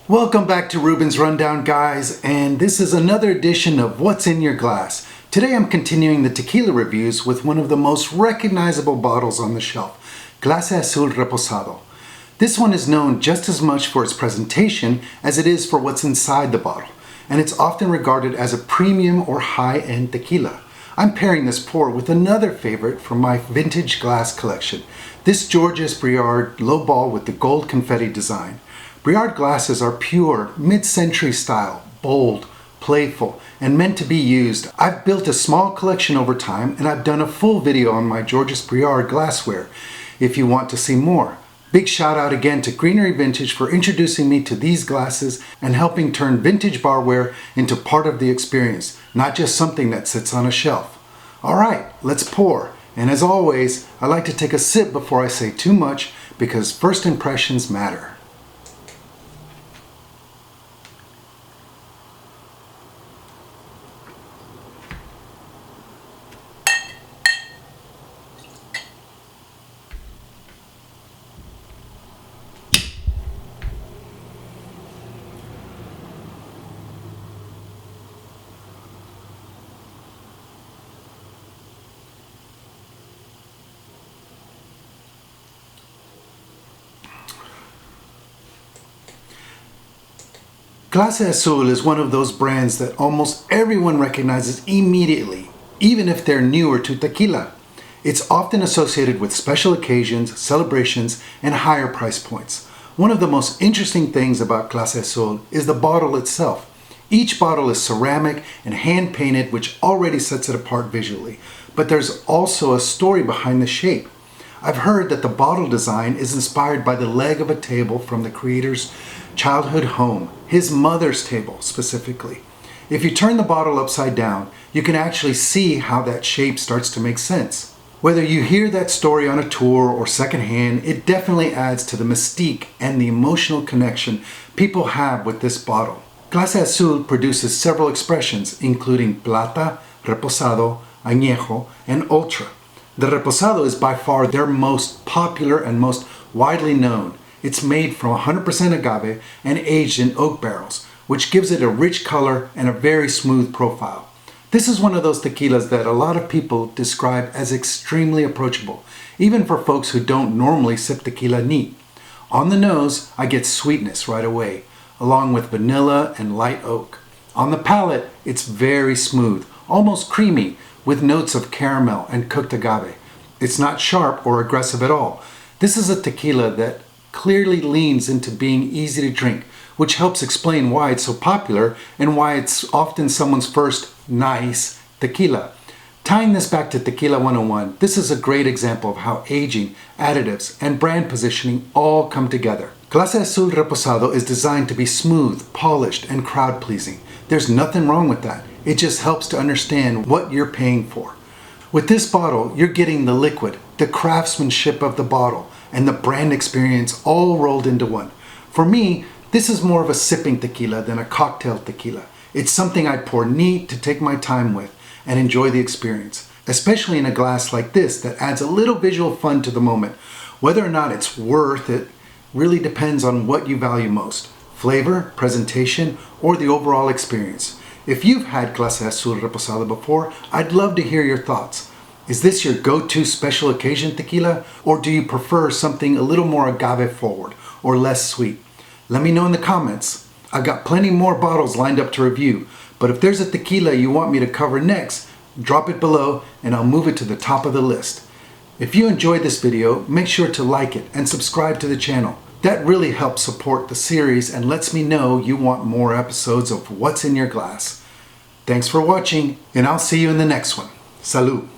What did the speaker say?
Welcome back to Ruben's Rundown, guys, and this is another edition of What's in Your Glass. Today I'm continuing the tequila reviews with one of the most recognizable bottles on the shelf, Clase Azul Reposado. This one is known just as much for its presentation as it is for what's inside the bottle, and it's often regarded as a premium or high-end tequila. I'm pairing this pour with another favorite from my vintage glass collection, this Georges Briard lowball with the gold confetti design. Briard glasses are pure, mid-century style, bold, playful, and meant to be used. I've built a small collection over time, and I've done a full video on my Georges Briard glassware if you want to see more. Big shout out again to Greenari Vintage for introducing me to these glasses and helping turn vintage barware into part of the experience, not just something that sits on a shelf. Alright, let's pour. And as always, I like to take a sip before I say too much because first impressions matter. Clase Azul is one of those brands that almost everyone recognizes immediately, even if they're newer to tequila. It's often associated with special occasions, celebrations, and higher price points. One of the most interesting things about Clase Azul is the bottle itself. Each bottle is ceramic and hand-painted, which already sets it apart visually. But there's also a story behind the shape. I've heard that the bottle design is inspired by the leg of a table from the creator's childhood home, his mother's table specifically. If you turn the bottle upside down, you can actually see how that shape starts to make sense. Whether you hear that story on a tour or secondhand, it definitely adds to the mystique and the emotional connection people have with this bottle. Clase Azul produces several expressions, including Plata, Reposado, Añejo, and Ultra. The Reposado is by far their most popular and most widely known. It's made from 100% agave and aged in oak barrels, which gives it a rich color and a very smooth profile. This is one of those tequilas that a lot of people describe as extremely approachable, even for folks who don't normally sip tequila neat. On the nose, I get sweetness right away, along with vanilla and light oak. On the palate, it's very smooth, almost creamy, with notes of caramel and cooked agave. It's not sharp or aggressive at all. This is a tequila that clearly leans into being easy to drink, which helps explain why it's so popular and why it's often someone's first nice tequila. Tying this back to Tequila 101, this is a great example of how aging, additives, and brand positioning all come together. Clase Azul Reposado is designed to be smooth, polished, and crowd-pleasing. There's nothing wrong with that. It just helps to understand what you're paying for. With this bottle, you're getting the liquid, the craftsmanship of the bottle, and the brand experience all rolled into one. For me, this is more of a sipping tequila than a cocktail tequila. It's something I pour neat to take my time with and enjoy the experience, especially in a glass like this that adds a little visual fun to the moment. Whether or not it's worth it really depends on what you value most: flavor, presentation, or the overall experience. If you've had Clase Azul Reposado before, I'd love to hear your thoughts. Is this your go-to special occasion tequila, or do you prefer something a little more agave forward or less sweet? Let me know in the comments. I've got plenty more bottles lined up to review, but if there's a tequila you want me to cover next, drop it below and I'll move it to the top of the list. If you enjoyed this video, make sure to like it and subscribe to the channel. That really helps support the series and lets me know you want more episodes of What's in Your Glass. Thanks for watching, and I'll see you in the next one. Salud!